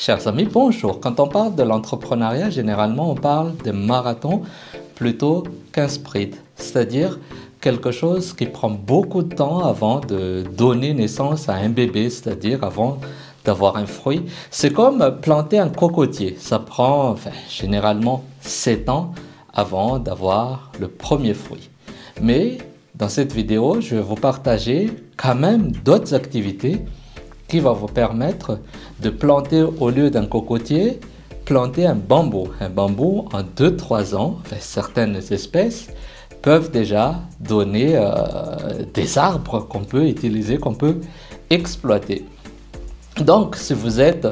Chers amis, bonjour. Quand on parle de l'entrepreneuriat, généralement on parle de marathon plutôt qu'un sprint, c'est-à-dire quelque chose qui prend beaucoup de temps avant de donner naissance à un bébé, c'est-à-dire avant d'avoir un fruit. C'est comme planter un cocotier. Ça prend généralement 7 ans avant d'avoir le premier fruit. Mais dans cette vidéo, je vais vous partager quand même d'autres activités qui vont vous permettre de planter au lieu d'un cocotier, planter un bambou. Un bambou en 2-3 ans, certaines espèces peuvent déjà donner des arbres qu'on peut utiliser, qu'on peut exploiter. Donc, si vous êtes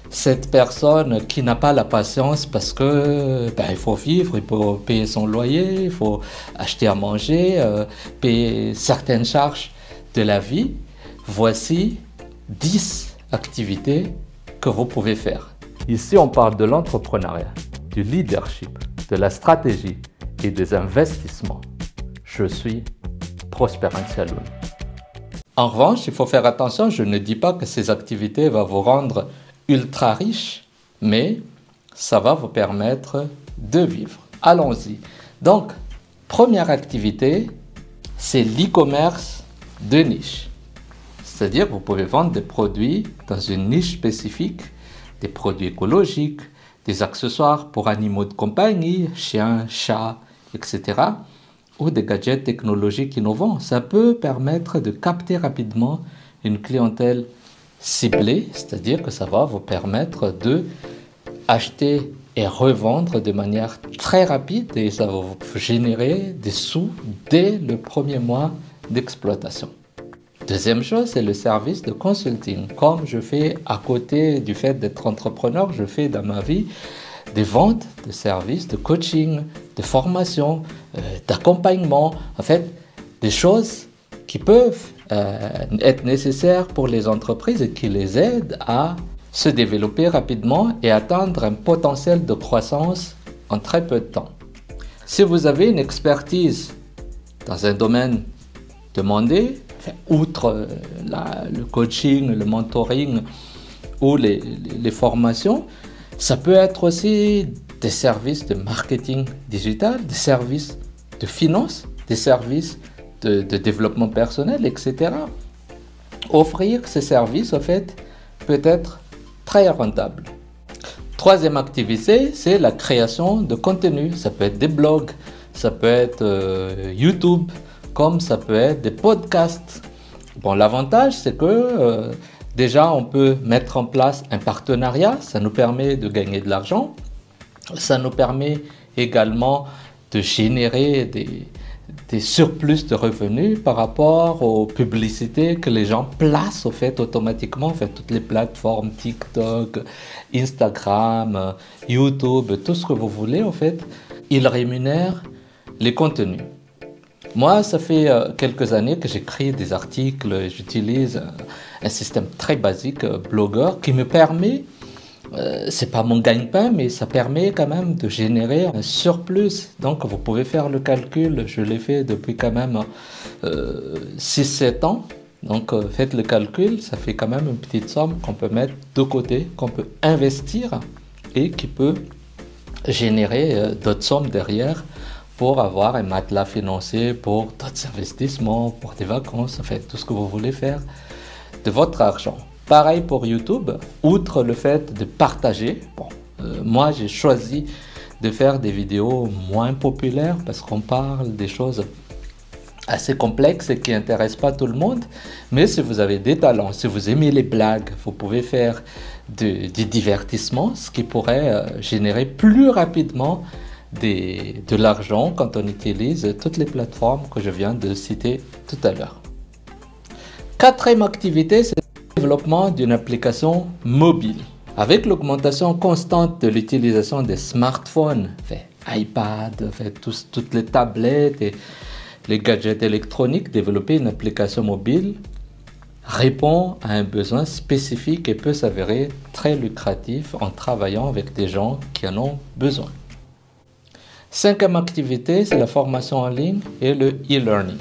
cette personne qui n'a pas la patience parce que il faut vivre, il faut payer son loyer, il faut acheter à manger, payer certaines charges de la vie, voici 10 activités que vous pouvez faire. Ici, on parle de l'entrepreneuriat, du leadership, de la stratégie et des investissements. Je suis Prosper Antialoun. En revanche, il faut faire attention, je ne dis pas que ces activités vont vous rendre ultra riche, mais ça va vous permettre de vivre. Allons-y. Donc, première activité, c'est l'e-commerce de niche. C'est-à-dire que vous pouvez vendre des produits dans une niche spécifique, des produits écologiques, des accessoires pour animaux de compagnie, chiens, chats, etc. ou des gadgets technologiques innovants. Ça peut permettre de capter rapidement une clientèle ciblée, c'est-à-dire que ça va vous permettre de acheter et revendre de manière très rapide et ça va vous générer des sous dès le premier mois d'exploitation. Deuxième chose, c'est le service de consulting. Comme je fais à côté du fait d'être entrepreneur, je fais dans ma vie des ventes de services, de coaching, de formation, d'accompagnement. En fait, des choses qui peuvent être nécessaires pour les entreprises et qui les aident à se développer rapidement et atteindre un potentiel de croissance en très peu de temps. Si vous avez une expertise dans un domaine demandé, outre le coaching, le mentoring ou les formations, ça peut être aussi des services de marketing digital, des services de finance, des services de développement personnel, etc. Offrir ces services, en fait, peut être très rentable. Troisième activité, c'est la création de contenu. Ça peut être des blogs, ça peut être YouTube, comme ça peut être des podcasts. Bon, l'avantage, c'est que déjà, on peut mettre en place un partenariat. Ça nous permet de gagner de l'argent. Ça nous permet également de générer des surplus de revenus par rapport aux publicités que les gens placent au fait automatiquement. Toutes les plateformes TikTok, Instagram, YouTube, tout ce que vous voulez, en fait, ils rémunèrent les contenus. Moi, ça fait quelques années que j'écris des articles et j'utilise un système très basique, Blogger, qui me permet, c'est pas mon gagne-pain, mais ça permet quand même de générer un surplus. Donc, vous pouvez faire le calcul, je l'ai fait depuis quand même 6-7 ans. Donc, faites le calcul, ça fait quand même une petite somme qu'on peut mettre de côté, qu'on peut investir et qui peut générer d'autres sommes derrière pour avoir un matelas financier, pour d'autres investissements, pour des vacances, en fait, tout ce que vous voulez faire de votre argent. Pareil pour YouTube, outre le fait de partager, moi j'ai choisi de faire des vidéos moins populaires parce qu'on parle des choses assez complexes et qui n'intéressent pas tout le monde. Mais si vous avez des talents, si vous aimez les blagues, vous pouvez faire du divertissement, ce qui pourrait générer plus rapidement de l'argent quand on utilise toutes les plateformes que je viens de citer tout à l'heure. Quatrième activité, c'est le développement d'une application mobile. Avec l'augmentation constante de l'utilisation des smartphones, iPad, toutes les tablettes et les gadgets électroniques, développer une application mobile répond à un besoin spécifique et peut s'avérer très lucratif en travaillant avec des gens qui en ont besoin. Cinquième activité, c'est la formation en ligne et le e-learning.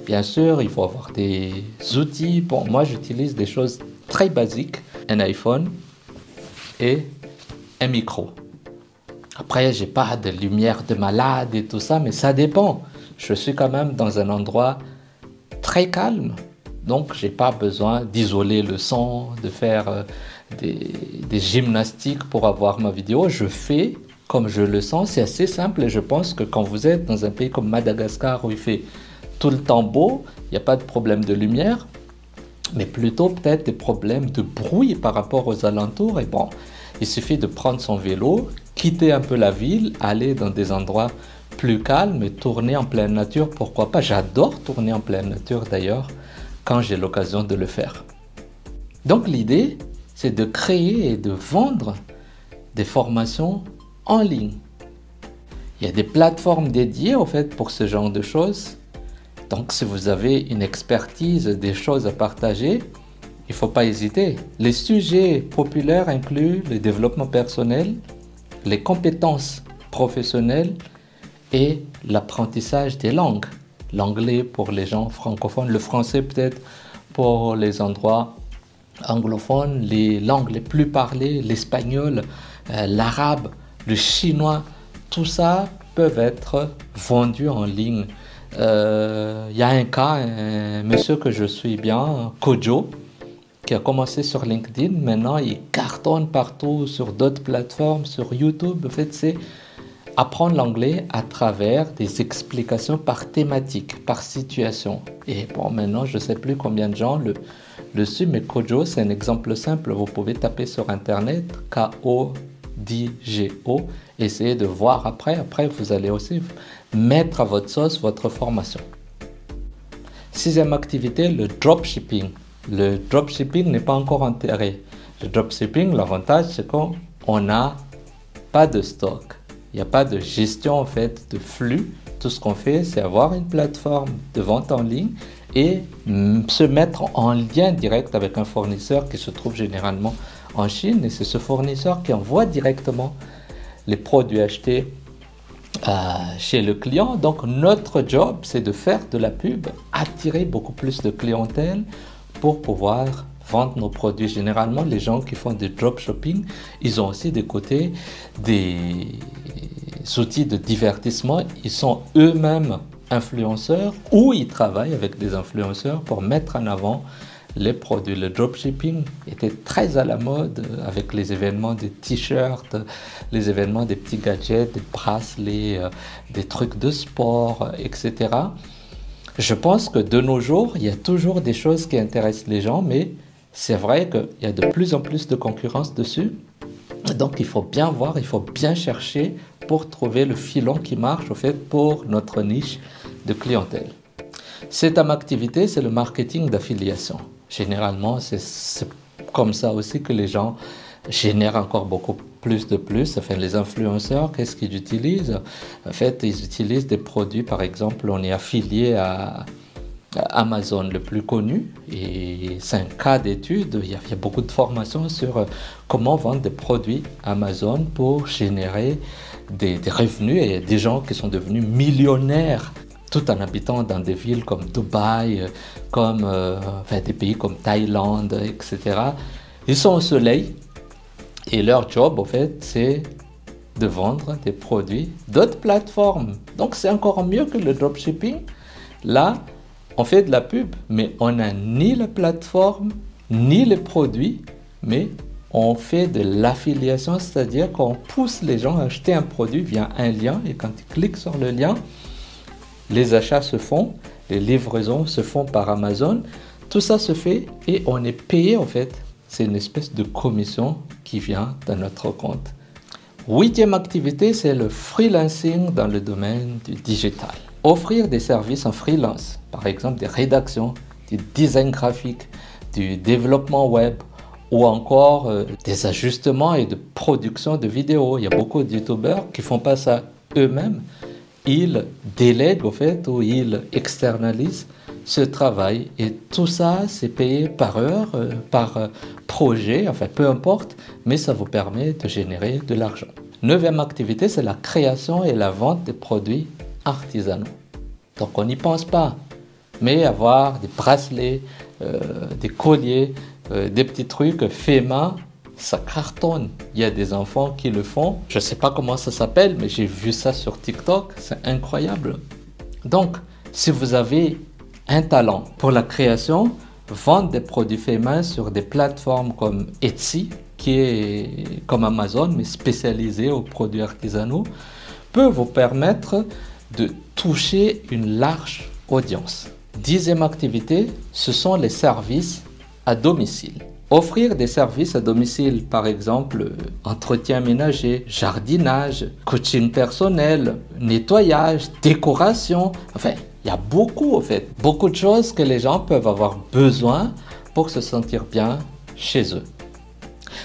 Bien sûr, il faut avoir des outils. Bon, moi, j'utilise des choses très basiques, un iPhone et un micro. Après, j'ai pas de lumière de malade et tout ça, mais ça dépend. Je suis quand même dans un endroit très calme, donc j'ai pas besoin d'isoler le son, de faire des gymnastiques pour avoir ma vidéo. Je fais comme je le sens, c'est assez simple et je pense que quand vous êtes dans un pays comme Madagascar où il fait tout le temps beau, il n'y a pas de problème de lumière, mais plutôt peut-être des problèmes de bruit par rapport aux alentours. Et bon, il suffit de prendre son vélo, quitter un peu la ville, aller dans des endroits plus calmes et tourner en pleine nature, pourquoi pas. J'adore tourner en pleine nature d'ailleurs, quand j'ai l'occasion de le faire. Donc l'idée, c'est de créer et de vendre des formations en ligne. Il y a des plateformes dédiées au fait pour ce genre de choses. Donc si vous avez une expertise, des choses à partager, il ne faut pas hésiter. Les sujets populaires incluent le développement personnel, les compétences professionnelles et l'apprentissage des langues. L'anglais pour les gens francophones, le français peut-être pour les endroits anglophones, les langues les plus parlées, l'espagnol, l'arabe, le chinois, tout ça peut être vendu en ligne. Il y a un cas, un monsieur que je suis bien, Kojo, qui a commencé sur LinkedIn. Maintenant, il cartonne partout sur d'autres plateformes, sur YouTube. En fait, c'est apprendre l'anglais à travers des explications par thématique, par situation. Et bon, maintenant, je ne sais plus combien de gens le suivent, mais Kojo, c'est un exemple simple. Vous pouvez taper sur Internet, K-O-D-G-O, essayez de voir après. Après, vous allez aussi mettre à votre sauce votre formation. Sixième activité, le dropshipping. Le dropshipping n'est pas encore enterré. Le dropshipping, l'avantage, c'est qu'on n'a pas de stock. Il n'y a pas de gestion en fait de flux. Tout ce qu'on fait, c'est avoir une plateforme de vente en ligne et se mettre en lien direct avec un fournisseur qui se trouve généralement en Chine. Et c'est ce fournisseur qui envoie directement les produits achetés chez le client. Donc notre job, c'est de faire de la pub, attirer beaucoup plus de clientèle pour pouvoir vendre nos produits. Généralement, les gens qui font du dropshipping, ils ont aussi des côtés des outils de divertissement. Ils sont eux-mêmes influenceurs ou ils travaillent avec des influenceurs pour mettre en avant les produits. Le dropshipping était très à la mode avec les événements des t-shirts, les événements des petits gadgets, des bracelets, des trucs de sport, etc. Je pense que de nos jours, il y a toujours des choses qui intéressent les gens, mais c'est vrai qu'il y a de plus en plus de concurrence dessus. Donc il faut bien voir, il faut bien chercher pour trouver le filon qui marche au fait pour notre niche de clientèle. Septième activité, c'est le marketing d'affiliation. Généralement, c'est comme ça aussi que les gens génèrent encore beaucoup plus. Enfin, les influenceurs, qu'est-ce qu'ils utilisent? En fait, ils utilisent des produits, par exemple, on est affilié à Amazon le plus connu et c'est un cas d'étude. Il y a beaucoup de formations sur comment vendre des produits Amazon pour générer des revenus. Et il y a des gens qui sont devenus millionnaires tout en habitant dans des villes comme Dubaï, comme des pays comme Thaïlande, etc. Ils sont au soleil et leur job, en fait, c'est de vendre des produits d'autres plateformes. Donc, c'est encore mieux que le dropshipping. Là, on fait de la pub, mais on n'a ni la plateforme, ni les produits, mais on fait de l'affiliation, c'est-à-dire qu'on pousse les gens à acheter un produit via un lien et quand ils cliquent sur le lien, les achats se font, les livraisons se font par Amazon, tout ça se fait et on est payé en fait. C'est une espèce de commission qui vient dans notre compte. Huitième activité, c'est le freelancing dans le domaine du digital. Offrir des services en freelance, par exemple des rédactions, du design graphique, du développement web ou encore des ajustements et de production de vidéos. Il y a beaucoup de youtubeurs qui font pas ça eux-mêmes. Ils délèguent au fait ou ils externalisent ce travail et tout ça c'est payé par heure, par projet, enfin peu importe, mais ça vous permet de générer de l'argent. Neuvième activité, c'est la création et la vente des produits artisanaux. Donc on n'y pense pas, mais avoir des bracelets, des colliers, des petits trucs faits main, ça cartonne. Il y a des enfants qui le font. Je ne sais pas comment ça s'appelle, mais j'ai vu ça sur TikTok. C'est incroyable. Donc, si vous avez un talent pour la création, vendre des produits faits main sur des plateformes comme Etsy, qui est comme Amazon, mais spécialisé aux produits artisanaux, peut vous permettre de toucher une large audience. 10e activité, ce sont les services à domicile. Offrir des services à domicile, par exemple, entretien ménager, jardinage, coaching personnel, nettoyage, décoration, enfin, il y a beaucoup de choses que les gens peuvent avoir besoin pour se sentir bien chez eux.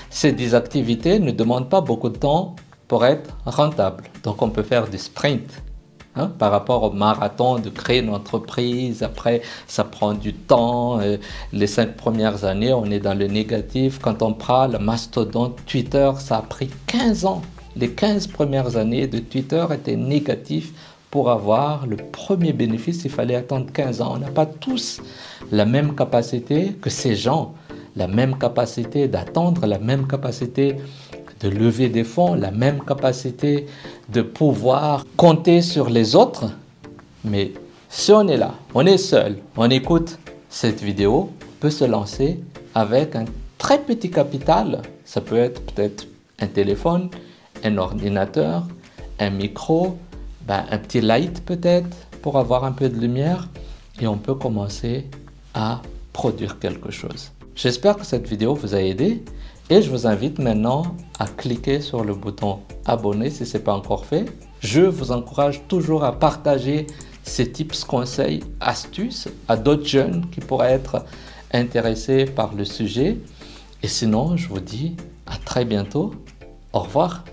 Ces 10 activités ne demandent pas beaucoup de temps pour être rentables. Donc on peut faire du sprint. Par rapport au marathon de créer une entreprise, après ça prend du temps. Les 5 premières années, on est dans le négatif. Quand on prend le mastodonte Twitter, ça a pris 15 ans. Les 15 premières années de Twitter étaient négatifs. Pour avoir le premier bénéfice, il fallait attendre 15 ans. On n'a pas tous la même capacité que ces gens, la même capacité d'attendre, la même capacité de lever des fonds, la même capacité de pouvoir compter sur les autres. Mais si on est là, on est seul, on écoute cette vidéo, on peut se lancer avec un très petit capital. Ça peut être peut-être un téléphone, un ordinateur, un micro, un petit light peut-être pour avoir un peu de lumière et on peut commencer à produire quelque chose. J'espère que cette vidéo vous a aidé et je vous invite maintenant à cliquer sur le bouton abonner si ce n'est pas encore fait. Je vous encourage toujours à partager ces tips, conseils, astuces à d'autres jeunes qui pourraient être intéressés par le sujet. Et sinon, je vous dis à très bientôt. Au revoir.